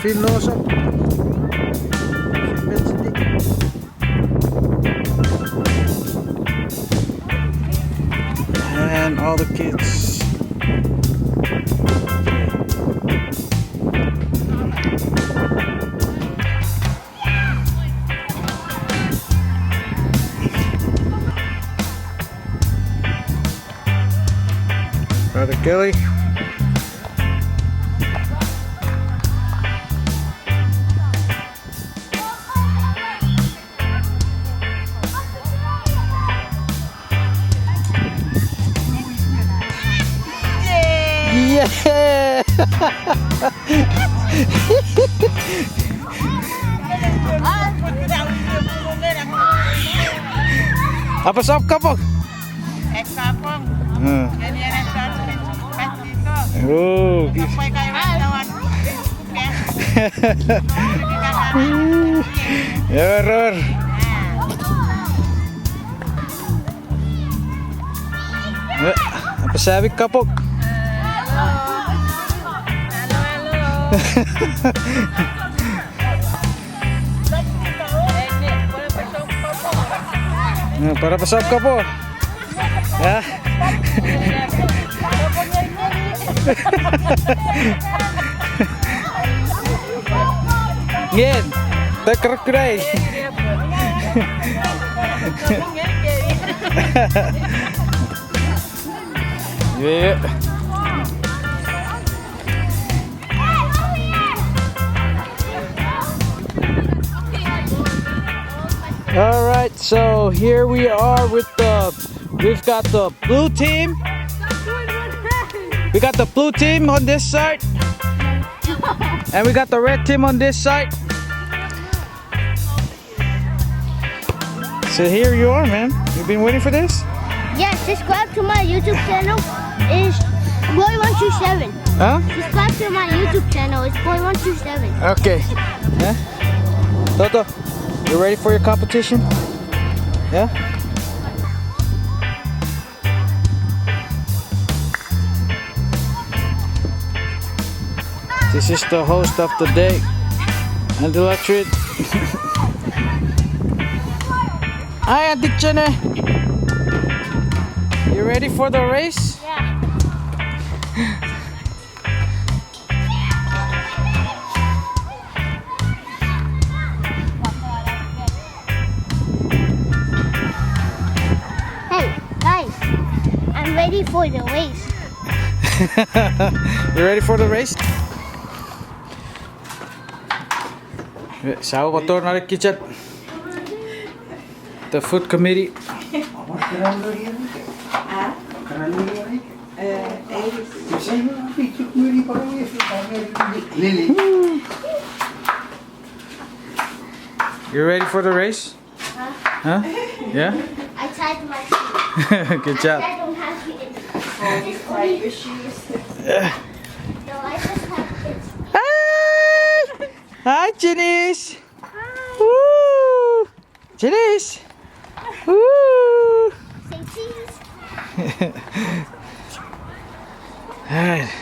Finloso. And all the kids. Brother Kelly. Yeah! Apa sop kapok? Kapong. Ganyan ang sarap dito. Oh, Kapay kayo ng lawan. error. Apa sabi kapok? Para pasok ka po. Ya. Ngin, terkerai. Yeah. All right, so here we are with we've got the blue team. We got the blue team on this side, and we got the red team on this side. So here you are, man. You've been waiting for this? Yes, subscribe to my YouTube channel. It's Boy127. Huh? Subscribe to my YouTube channel. It's Boy127. Okay. Yeah? Toto, you ready for your competition? Yeah? This is the host of the day, and the electric. Hi, Auntie Jenna. You ready for the race? Yeah. Hey, guys, I'm ready for the race. You ready for the race? Sao motor narik kicet. The food committee. You ready for the race? Huh? Yeah? I tied my shoes. Good job. I don't have to get your shoes. No, I just have it. Hi! Hi, Janice! Woo! Janice! Woo! Say cheese. Alright.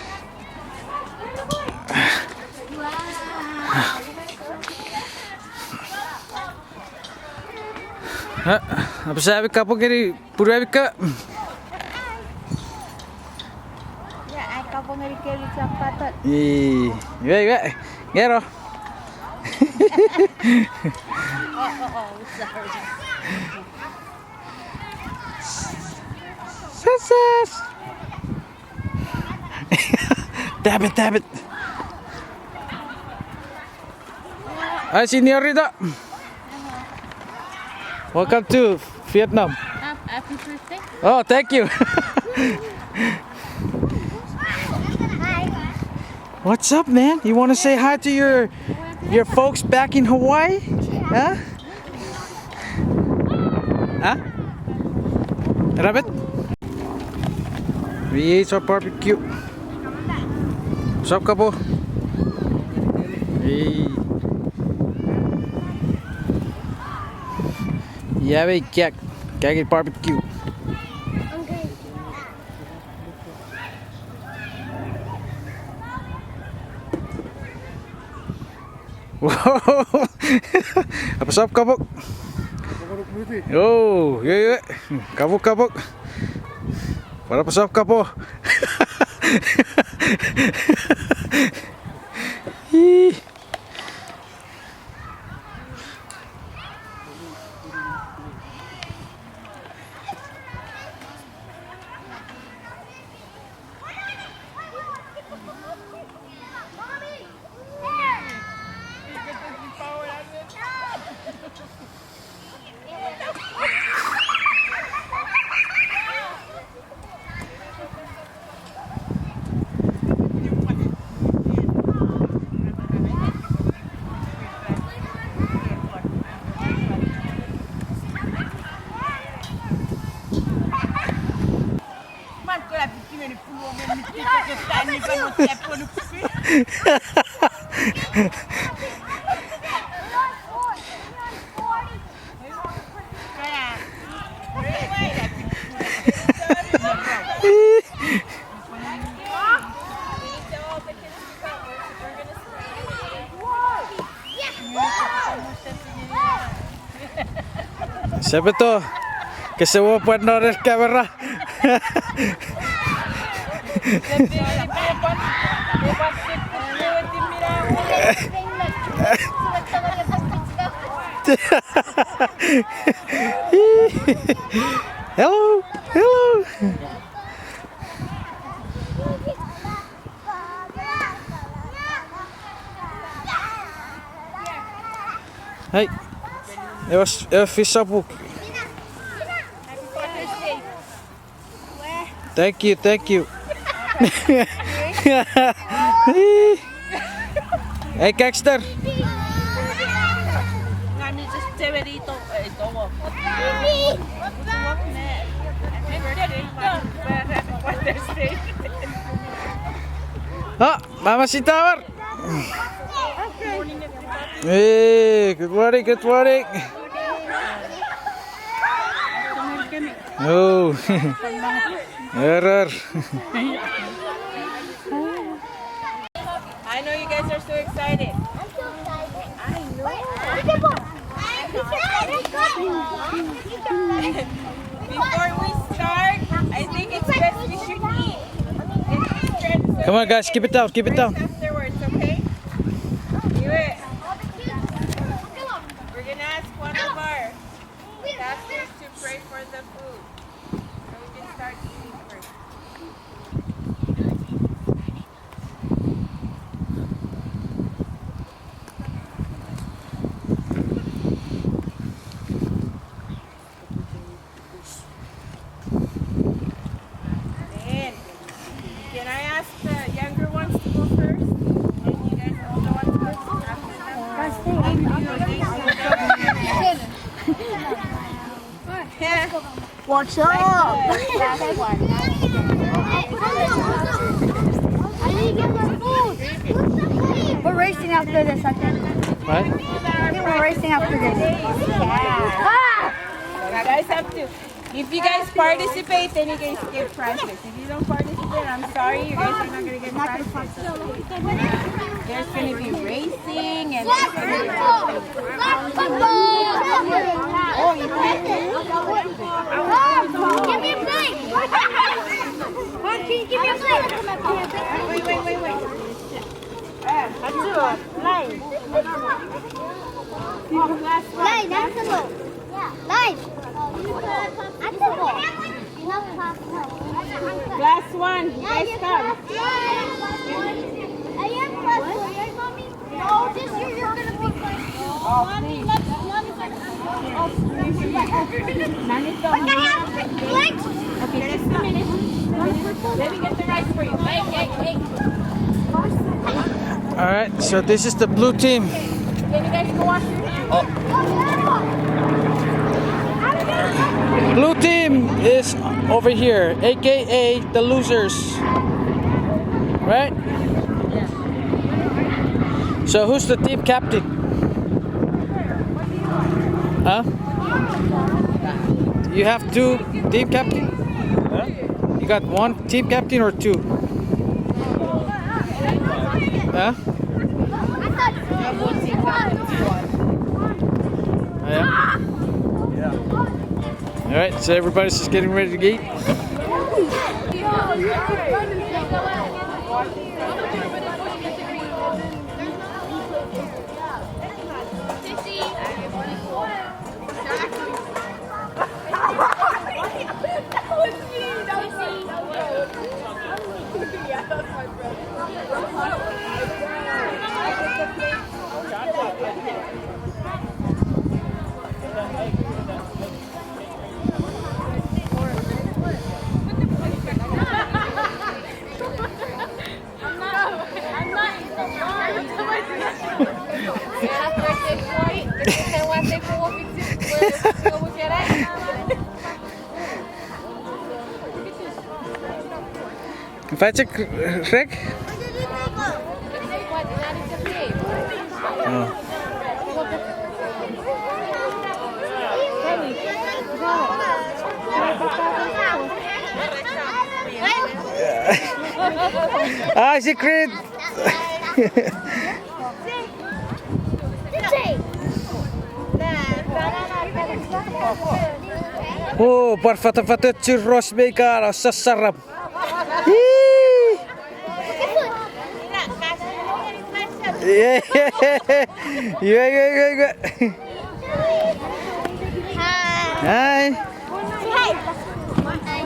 Apa sabi ka po kini pura ka? Ya, ay kapong nagkili sa patot. Wait. Gero. Sorry. Sas. Dab it. Ay, señorita. Welcome to Vietnam. Happy birthday. Oh, thank you. What's up, man? You want to say hi to your folks back in Hawaii? Huh? Huh? Rabbit? We ate our barbecue. What's up, couple? Hey. Yeah, we get barbecue. Okay. Wow. Apa sap kabuk? Oh, yeah. Kabuk. Para pasap kapo. Siapa tuh? Que se va a poner el cámara. Hello. Hey, eu fiz só pouco. Thank you. Hey, Kexter. Oh, Mama Sitawar. Hey, good morning. Oh, error. I know you guys are so excited. I'm so excited. I know. Before we start, I think it's best we should eat. Come on, guys, keep it down. Afterwards, okay? Do it. We're gonna ask one of our pastors to pray for the food, so we can start eating first. Then, can I ask the younger ones to go first? And you guys older ones go after them? What's up? I need to get my food. We're racing after this, I think. Right? I think we're racing after this. Ah! You guys have to. If you guys participate, then you guys get prizes. If you don't participate, I'm sorry, you guys are not gonna get prizes. There's gonna be racing and there's gonna be Oh, you give me a plate. Can you give me a plate? Wait. Line, that's the low. Line. Last one, you guys come. I am plus one. No, this year you're gonna be plus Mommy, let's What the hell? What? Okay, just a minute. Let me get the rice for you. Hey. Alright, so this is the blue team. Can you guys go wash your hands? Blue team is over here, aka the losers. Right? So who's the team captain? Huh? You have two team captain? Huh? You got one team captain or two? Huh? have one seat left if you want. Oh, yeah? All right, so everybody's just getting ready to eat. Fetch it, Rick? Oh. Ah, secret! Oh, parfata-fata churros bacon, sasarap. Yeah, yeah. Hi.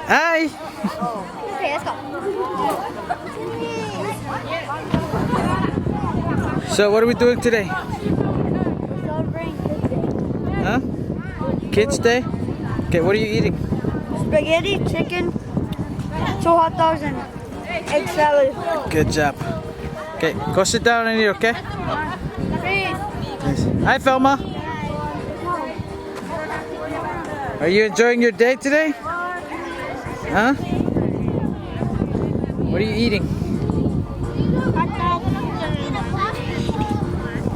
Hi. Okay, let's go. So what are we doing today? Celebrating Kids Day. Huh? Kids Day? Okay, what are you eating? Spaghetti, chicken, 2 hot dogs, and egg salad. Good job. Okay, go sit down and eat, okay? Please. Hi, Felma. Are you enjoying your day today? Huh? What are you eating?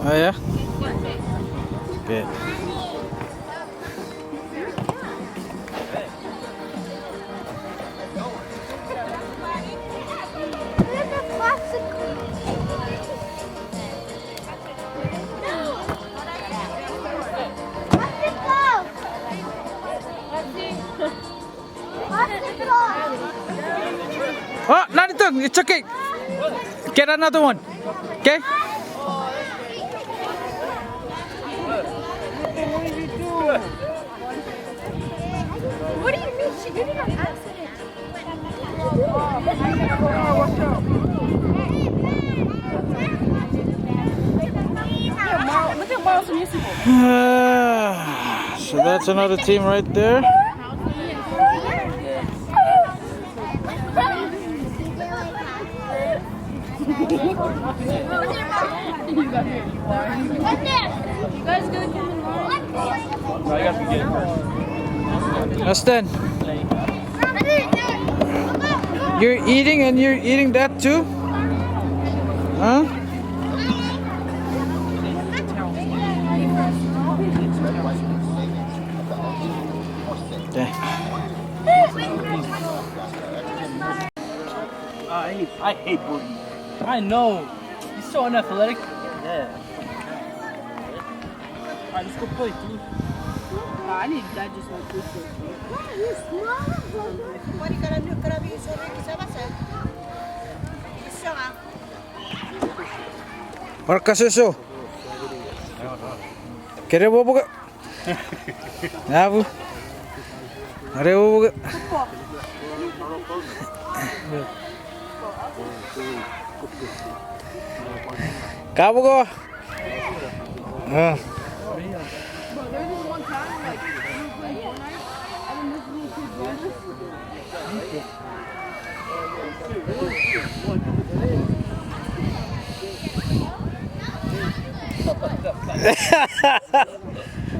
Oh, yeah? Good. Oh, not it. It's okay. Get another one. Okay? What do you mean? She did it on accident. So that's another team right there. Austin, you're eating and you're eating that too? Huh? Okay. I hate Boogie. I know. He's so unathletic. Yeah. Alright, let's go play, dude. I need that just like this. Orka susu. Kere bobo ka. Nabu. Are bobo ka. Kabo ko.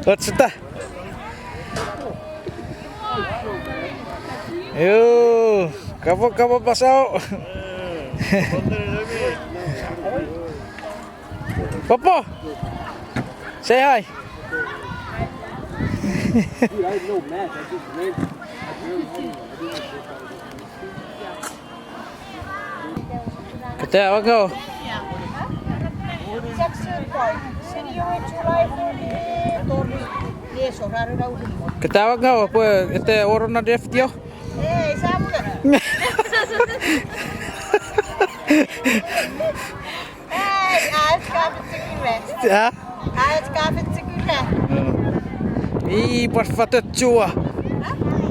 What's that? Yo, kabo pasao. Popo, say hi. Dude, I had no match. I just ran. Kata, wag go. Katawag nga po, ito oro na drift yo. Ja? Parfatetjua.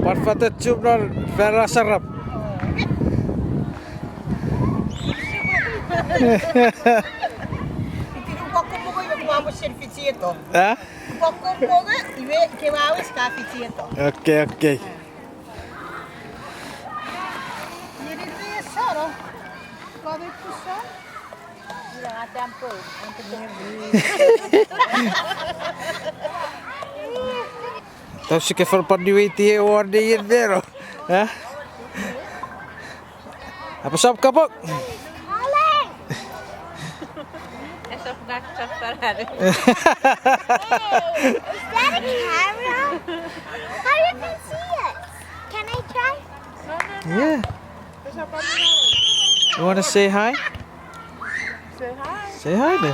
Parfatetjua verra sarap. Ha? Okei, okei. Tapos ka for padiwiti award yun there. Ha? Apa sab ka po? Hey, is that a camera? How you can see it? Can I try? Yeah. You want to say hi? Say hi. Say hi then.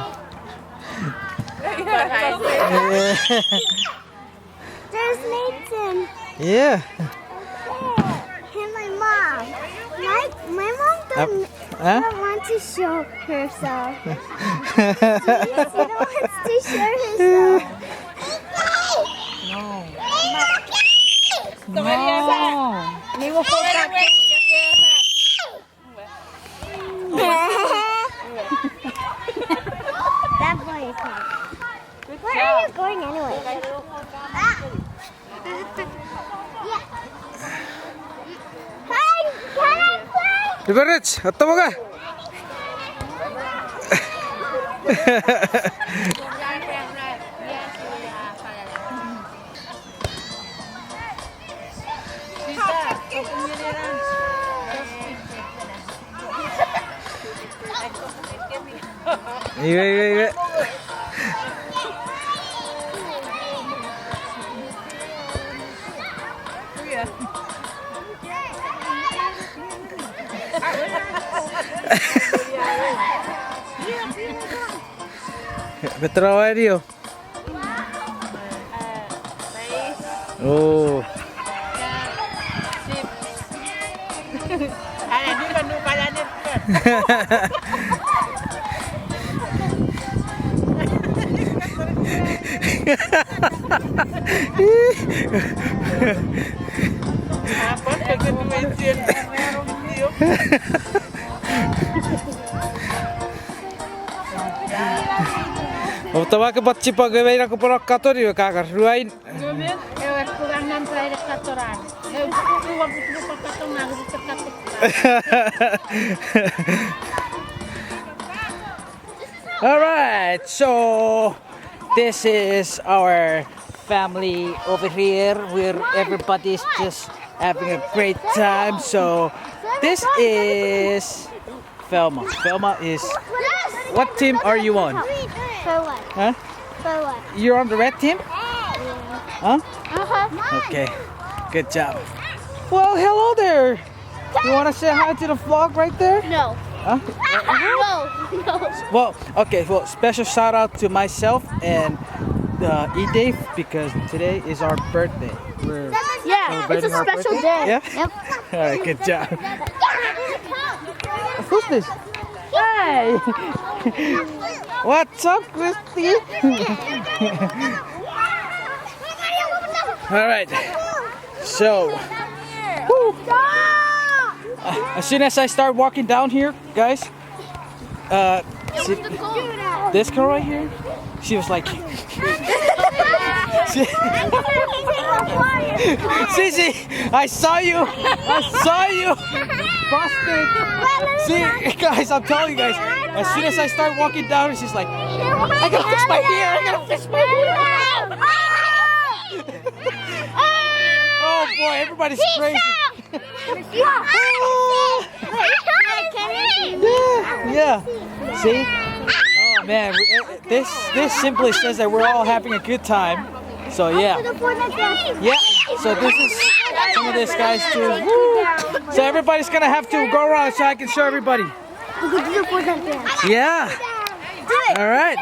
There's Nathan. Yeah. And my mom. My mom Huh? doesn't want to show herself. She don't want to show herself. That boy is hot. Where are you going anyway? Yeah. Can I play? Diba Rich? Ato mo ka? Iwe. Betrawa dia. Oh. Mutta vaikka patsi pagavera ko pora katori kakar ruain. All right, so this is our family over here where everybody's just having a great time. So this is Velma. Velma is, what team are you on? For what? Huh? For what? You're on the red team? Huh? Uh-huh. Okay, good job. Well, hello there. You want to say hi to the vlog right there? No. Huh? No. Well, okay, well, special shout out to myself and E-Dave because today is our birthday. We're Yeah, it's a celebrating our special birthday. day. Yeah? Yep. Alright, good job. Who's this? Hey! What's up, Christy? Alright, so as soon as I start walking down here, guys, see, this girl right here, she was like, Sissy, I saw you, busted. See, guys, I'm telling you guys, as soon as I start walking down, she's like, I gotta fix my hair, Oh boy, everybody's crazy. Yeah. See? Oh man, this simply says that we're all having a good time. So yeah. Yeah. So this is some of this guys too. Woo. So everybody's gonna have to go around so I can show everybody. Yeah. All right.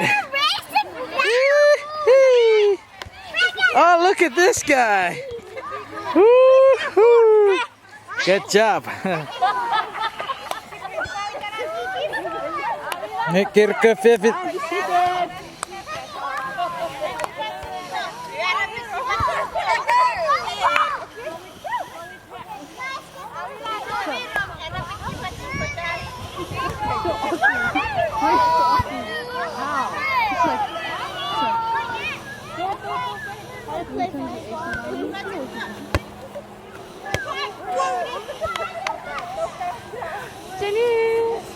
Oh, look at this guy. Woo-hoo. Good job. Kirke Fifit.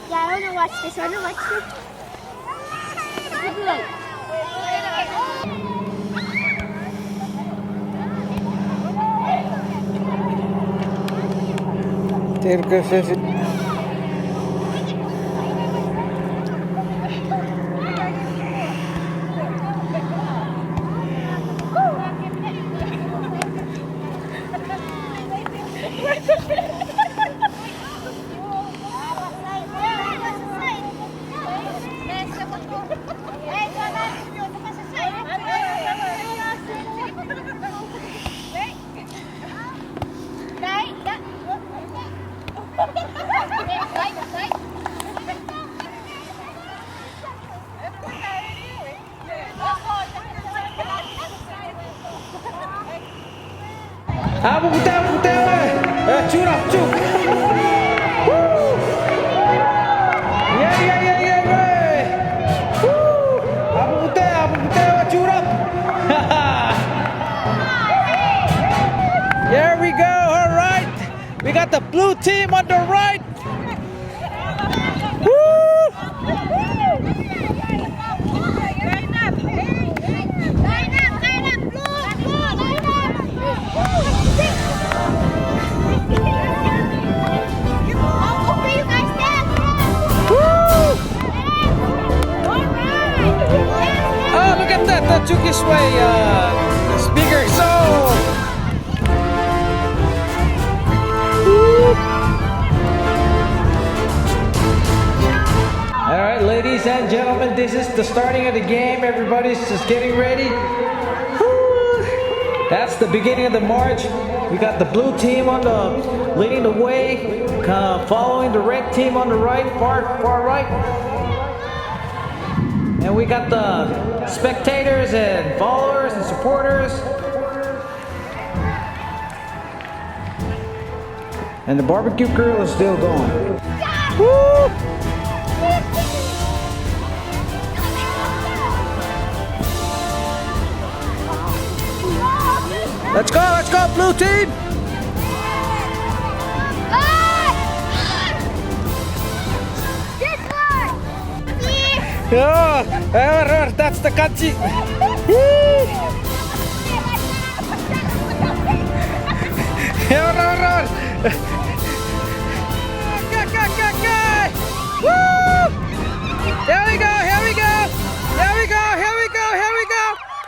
Yeah, I want to watch this. I want to watch this. Kirke Fifit. Abu Butewa. Shoot up, shoot. Woo! Yeah. Woo! Abu Butewa, shoot up. There we go. All right. We got the blue team on the right. Woo! Oh, look at that, the Chuukese way, the speaker, so. All right, ladies and gentlemen, this is the starting of the game. Everybody's just getting ready. That's the beginning of the march. We got the blue team on the leading the way, following the red team on the right, far right. And we got the spectators and followers and supporters. And the barbecue grill is still going. Woo! Let's go, blue team! Oh, that's the kanji. Woo!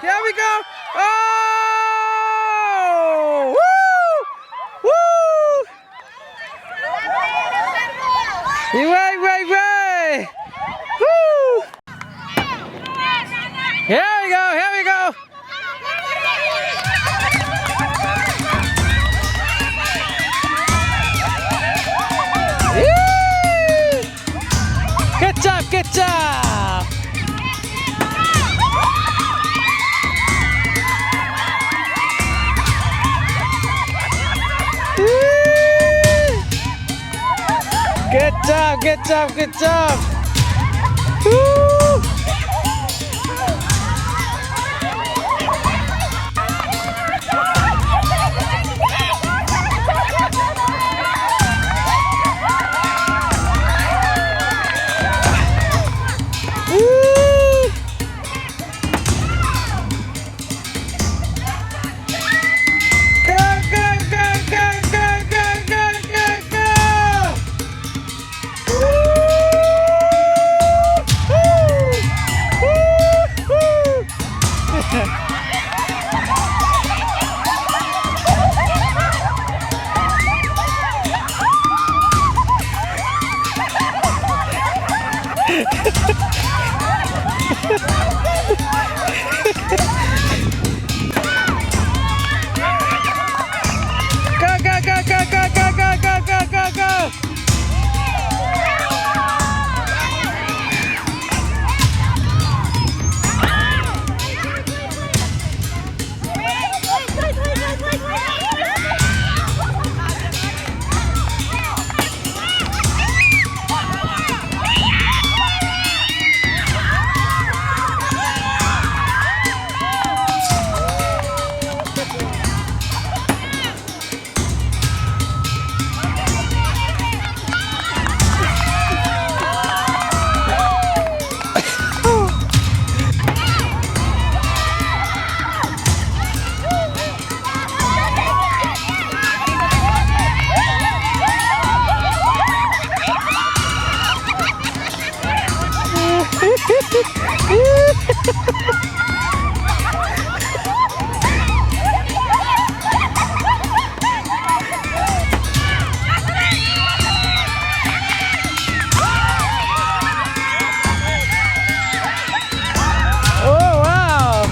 Here we go. Oh! Woo! Way! Woo! Here we go! Yee! Good job! Good job! Woo! Woo! Oh wow!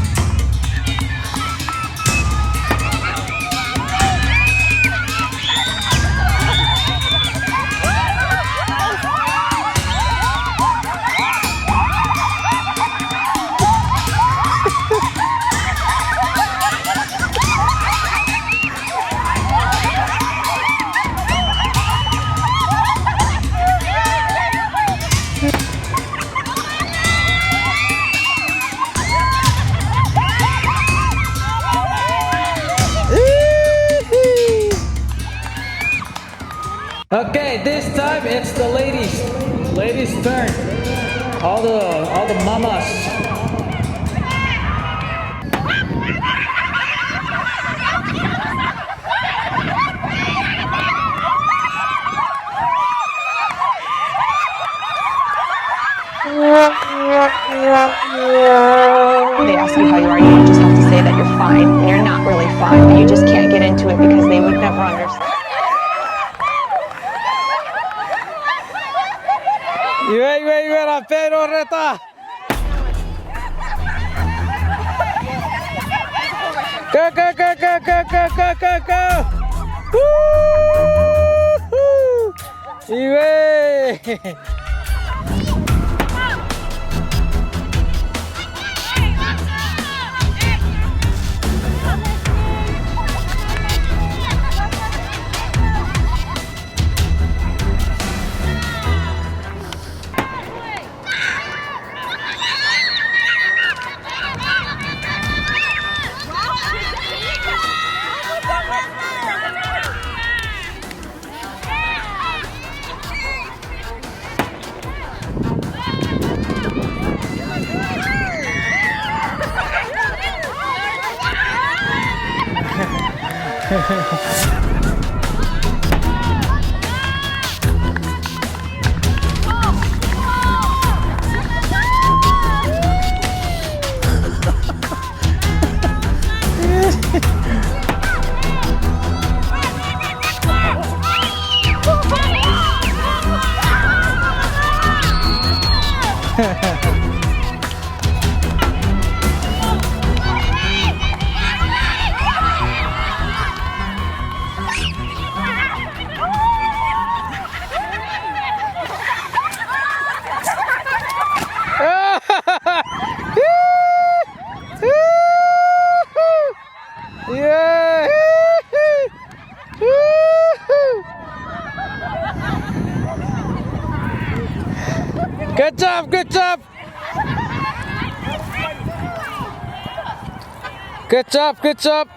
Okay, this time it's the ladies. Ladies' turn. All the mamas. They ask you how you are, you just have to say that you're fine, and you're not really fine, but you just can't get into it because they would never understand. Iba, pero reta. Go, go, go, go, go, go, go, go, go. Woo! Iba. Yeah! Good job, good job! Good job, good job!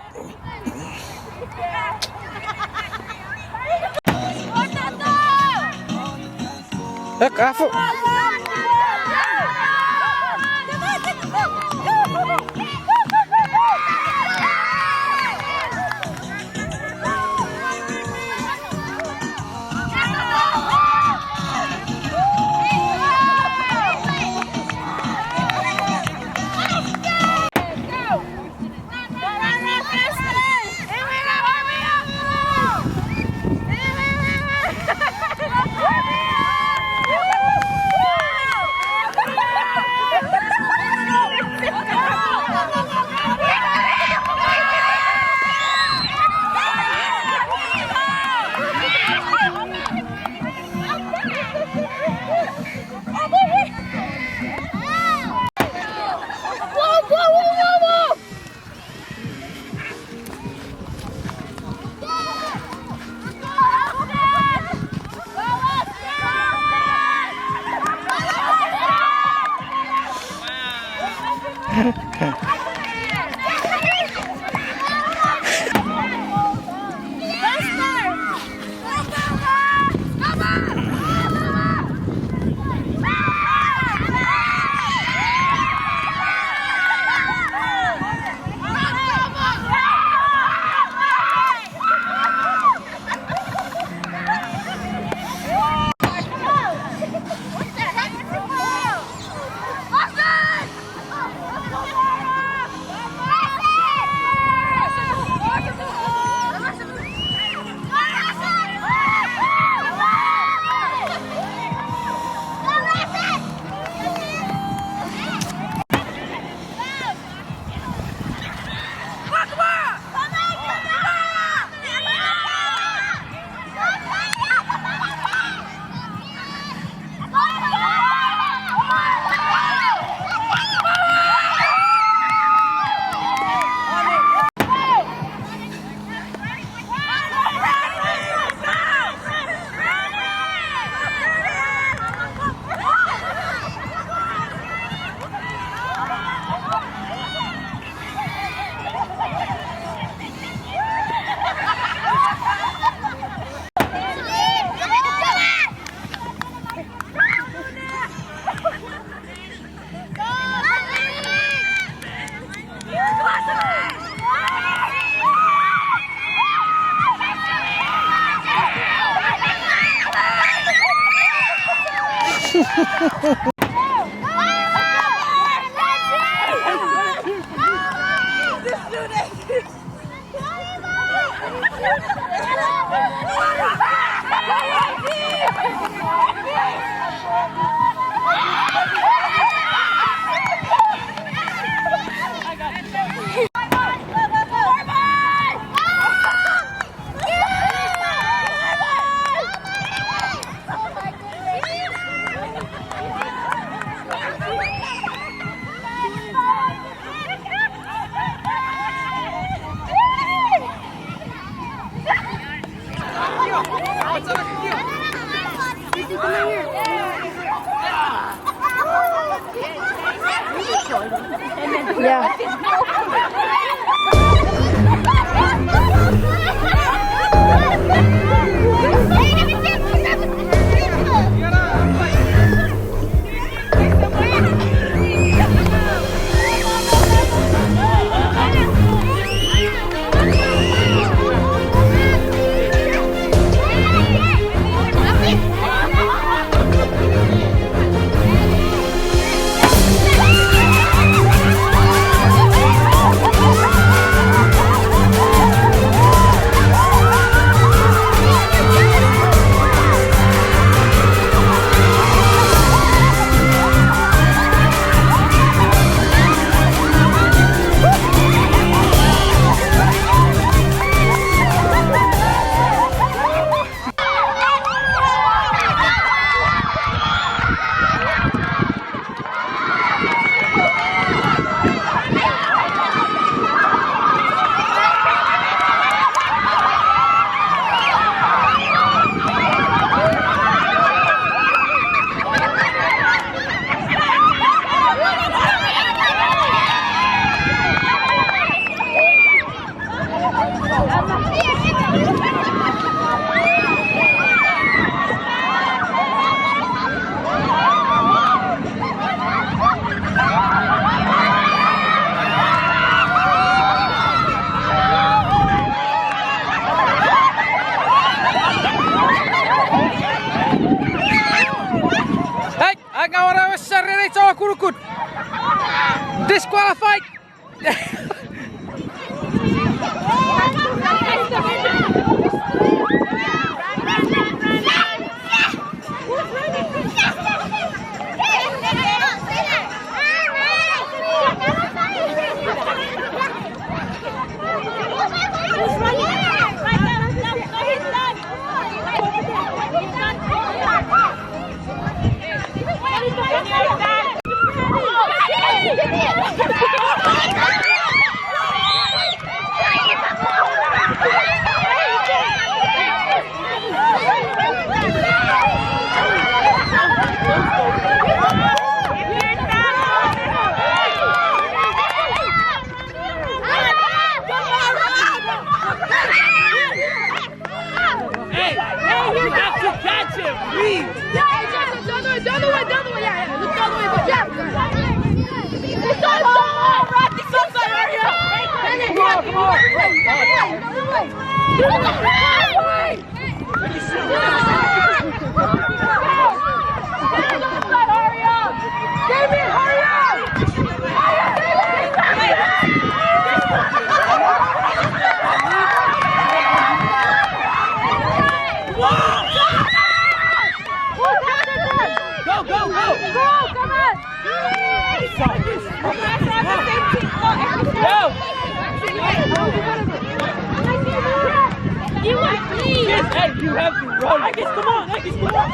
Look, Afo! Disqualified! You have to run. I guess, come on. I guess, come on.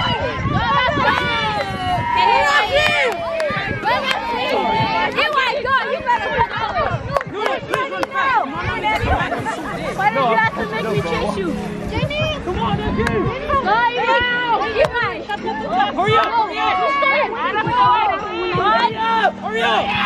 You better run fast. Why did you have to make me chase you? Jamie! Come on, again. Hurry up! Hurry up!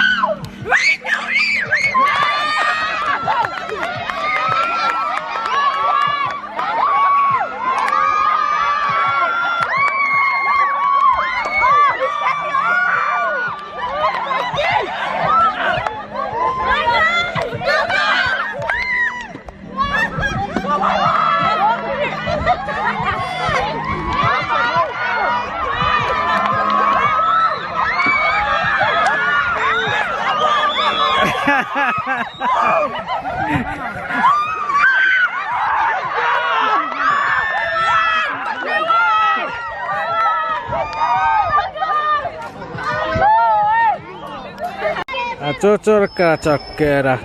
Cucurka cokera.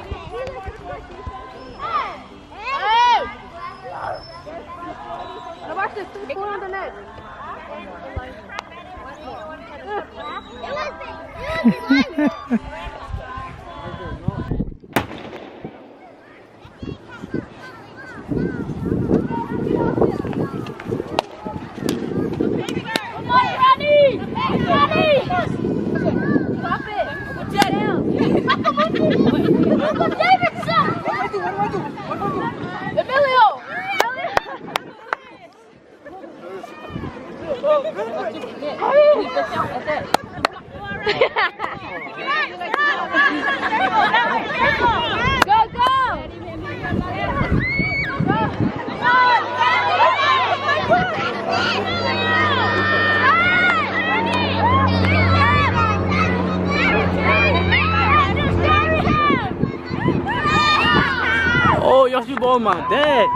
Oh, you should ball my dad.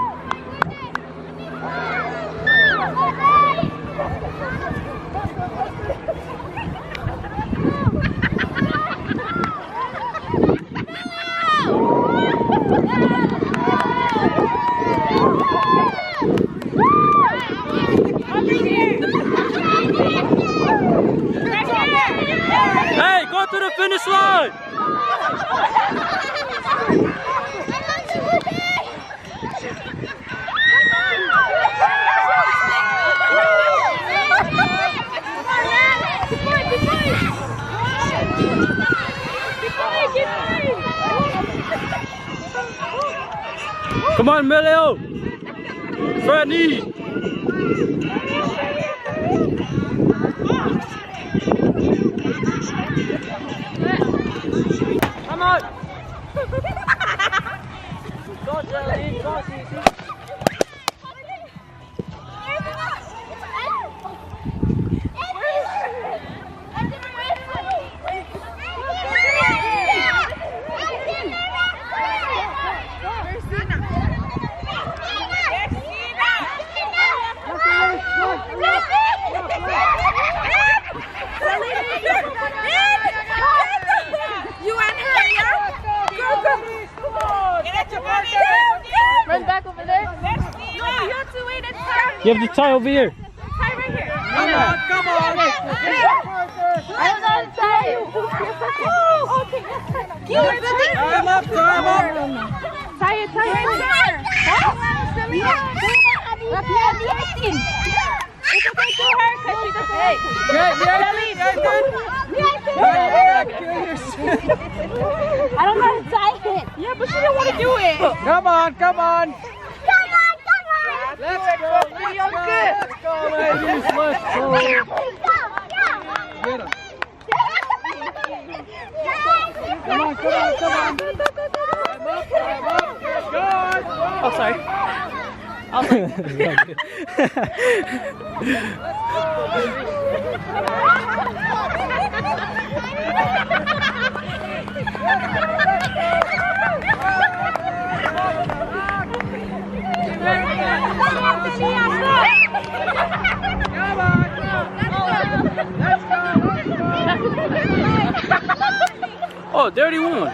Hey, go to the finish line. Come on, Melio. Franny. Come on. Go, Charlie. Go, Cici. You and her, yeah? Go. Get your run back over there. You have to wait. You have to tie over here. Tie right here. Come on. I was on side. Time up. Tie it right there. It's okay to her because she doesn't. I don't know how to tie it. Yeah, but she didn't want to do it. Come on. Let's go, ladies. Let's go. Get her. Come on. Climb up. Good. Oh, sorry. I was like, Oh, dirty one.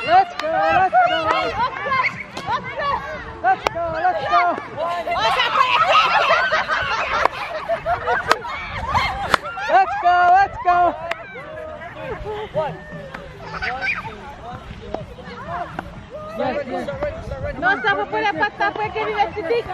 Let's go. no, estamos por la pata, pues que vive este tico.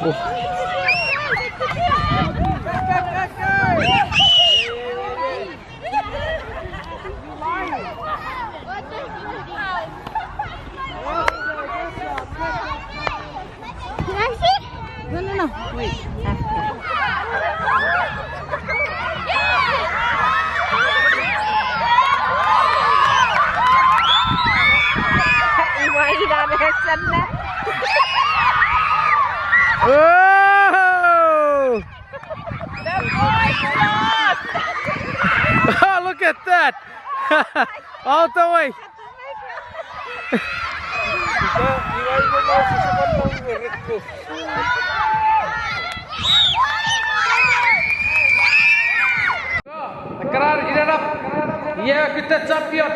Can I see? No. Wait. Whoa! Oh, look at that! All the way. Karar giderap. Iya kita champion.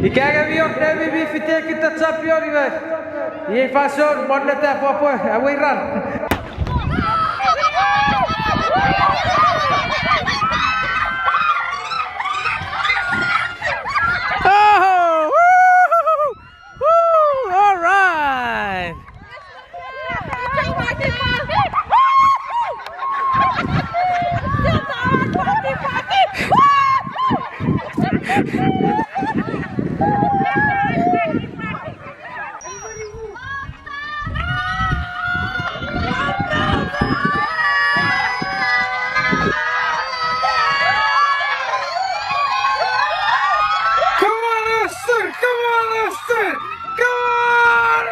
Ika gavion devi bi fite kita champion iba. Iya fashion moneta apa awiran. Oh! Woo! All right. Come on, Austin! Come on, Austin! Come on!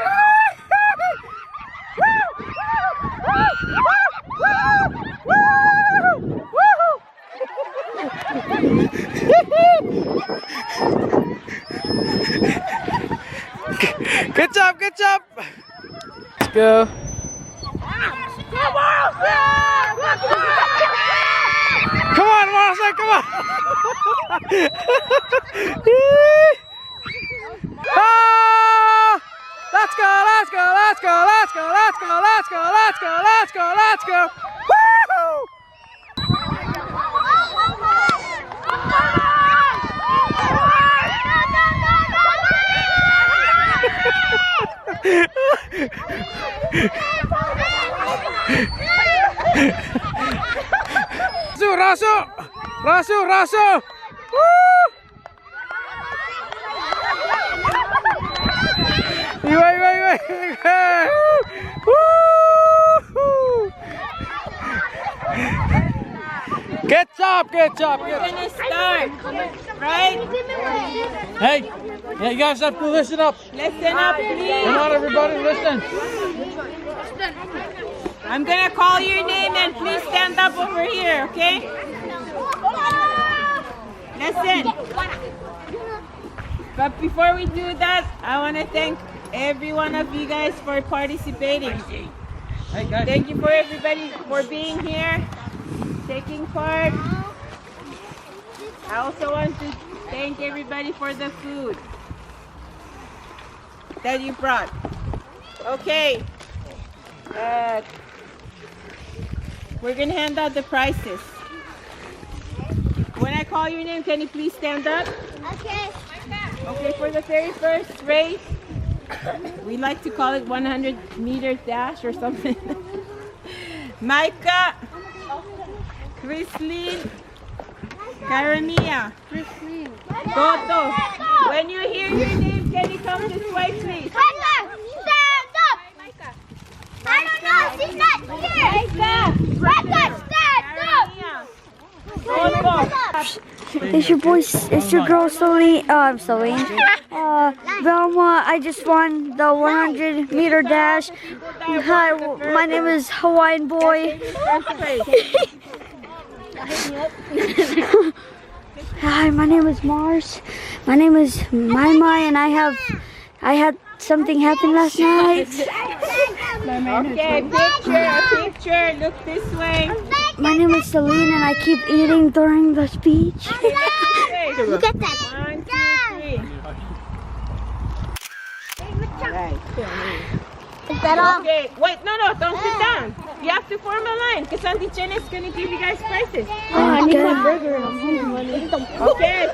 Good job, good job! Let's go. Come on, Marcel, come on! Oh! Let's go, let's go, let's go, let's go, let's go, let's go, let's go, let's go, let's go! Woo! Rasu! Woo! Wait. Woo! Good job. We're gonna start, right? Hey, you guys have to listen up. Listen up, please. Come on, everybody, listen. I'm gonna call your name and please stand up over here, okay? Listen. But before we do that, I want to thank every one of you guys for participating. Hey, guys. Thank you for everybody for being here, taking part. I also want to thank everybody for the food that you brought. Okay. We're gonna hand out the prizes. When I call your name, can you please stand up? Okay. Okay, for the very first race, we like to call it 100-meter dash or something. Micah, Chrislyn, Karania, Toto. When you hear your name, can you come this way, please? Stand up! I don't know, she's not here! Stand up! It's your boy, it's your girl Celine, Velma. I just won the 100-meter dash. Hi, my name is Hawaiian Boy. Hi, my name is Mars. My name is Mai, and I had something happen last night. Okay, picture, look this way. My name is Celine, and I keep eating during the speech. Look at that. 1, 2, 3. Alright. Is that all? Okay, wait, no, don't sit down. You have to form a line, because Auntie Jen is going to give you guys prizes. I need my Okay, burger. stand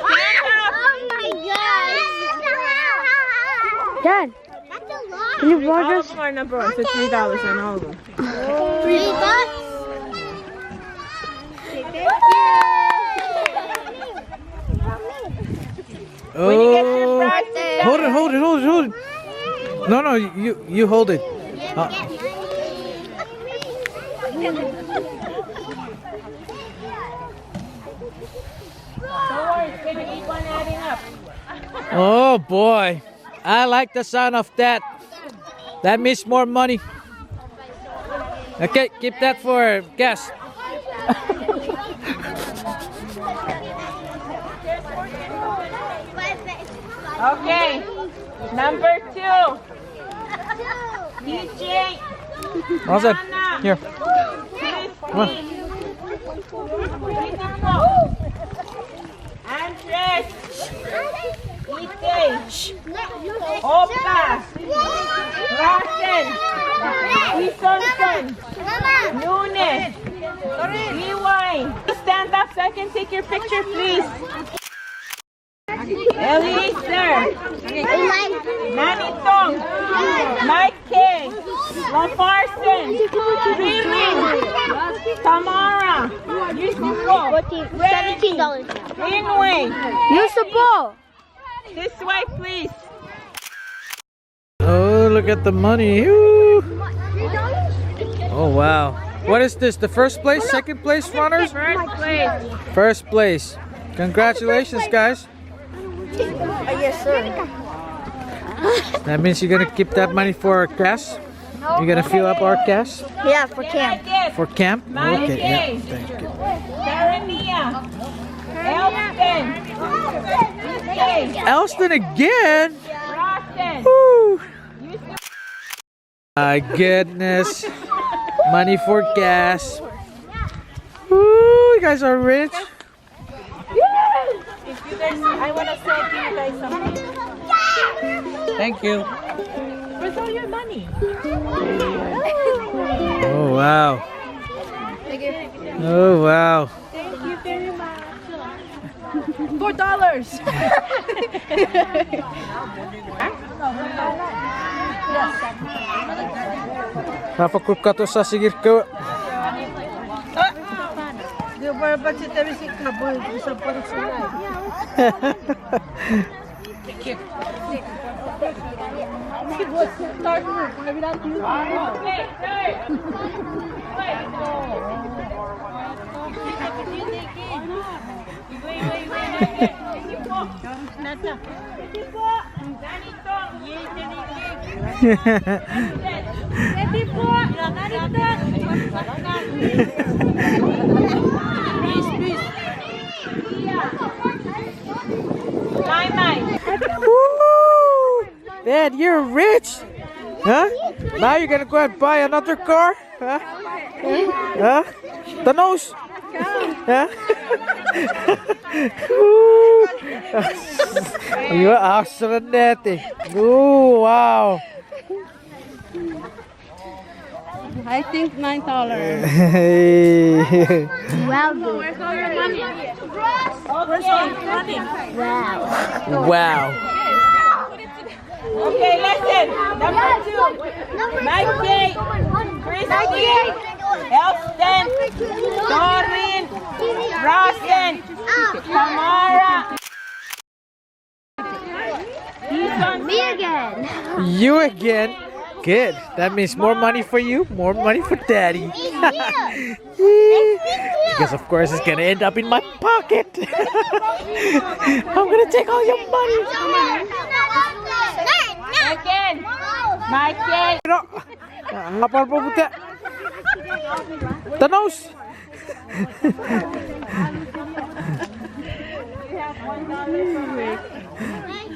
up. Oh my god. Dad, That's a lot. Can you All borrow of them are number one, so $3 on all of them. $3. Oh, hold it, hold it, hold it, hold it. No, no, you hold it. Don't worry, it's gonna keep on adding up. Oh boy, I like the sound of that. That means more money. Okay, keep that for gas. Okay, number 2. DJ. How's that? Here. Come on. Andres. Ite. Opa. Rasen. Isonson. Nunes. Rewind. Stand up so I can take your picture, please. Eliezer. Nanitong. Mike K. LaParson. Rilin. Tamara. Yusupo. $17. Greenway. Yusupo. This way, please. Oh, look at the money. Ooh. Oh wow. What is this? The first place, second place runners? First place. First place. Congratulations, guys. Yes, sir. That means you're gonna keep that money for gas? You're gonna fill up our gas Yeah, for camp. for camp? Okay, yeah, thank you. Sarania. Elston. Elston again? Rosten. Woo. My goodness. Money for gas. Woo, you guys are rich. If you guys, I want to send you guys something. Thank you. Where's all your money? Oh wow. Oh wow. Thank you very much. $4. Napakukka tuossa sigirkö. Okay, third. Woo! Dad, you're rich. Huh? Now you're gonna go and buy another car? Huh? Huh? The nose? Huh? Woo! You're awesome, Daddy. Ooh, wow. I think $9. Hey. Wow. Where's all your money? Wow. Okay, listen. Number 2. Mike K. Christy. Elston. Doreen. Rosen. Tamara. Me again. You again? Good. That means more money for you, more money for Daddy. Because of course it's gonna end up in my pocket. I'm gonna take all your money. Again. Mike K. Apa po puti? The nose.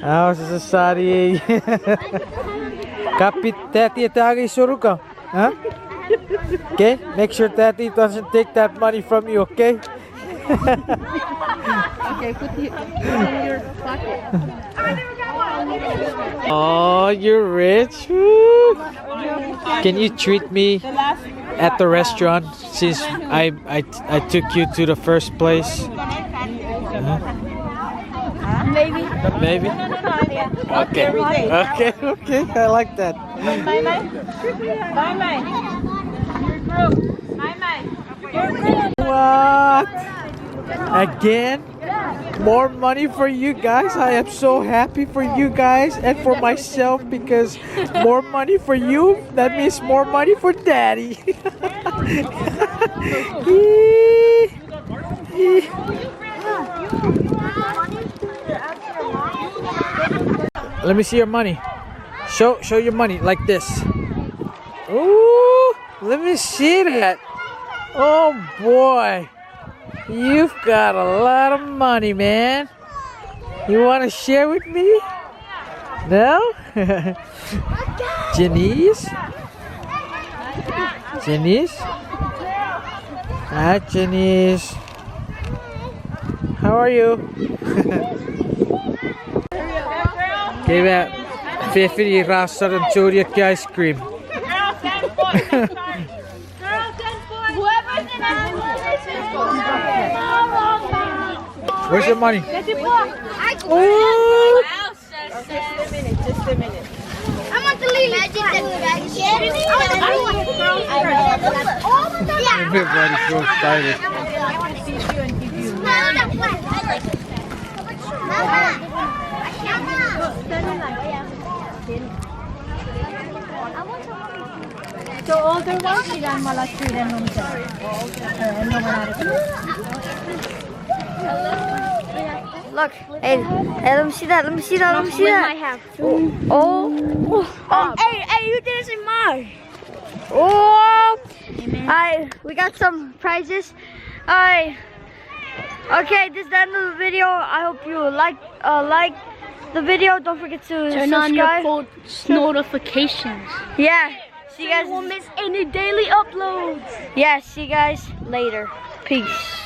Ah, sasari. Kapit Daddy tagi suruka. Huh? Okay, make sure Daddy doesn't take that money from you, okay? Okay, put it in your pocket. Oh, you're rich. Woo. Can you treat me at the restaurant since I took you to the first place? Huh? Maybe. Maybe? Okay. Okay, okay. I like that. Bye, bye. Bye, bye. Your group. Bye, bye. Your group. What? Again? More money for you guys. I am so happy for you guys and for myself because more money for you, that means more money for daddy. Let me see your money. Show your money like this. Ooh, let me see that. Oh boy. You've got a lot of money, man. You want to share with me? No? Janice? Janice? Hi, Janice. How are you? Give that 50 rasa and Chuukese ice cream. Where's your money? Just a minute. I want to leave. Everybody's so excited. I want to teach you and give you. So older ones, silang malaki rin nung Look, hey, let me see that. Let me see that. Let me see that. Oh. Hey, you didn't say Mars. Oh. We got some prizes. Okay, this is the end of the video. I hope you like the video. Don't forget to turn subscribe. on your post notifications. Yeah. See you guys. You won't miss any daily uploads. Yeah. See you guys later. Peace.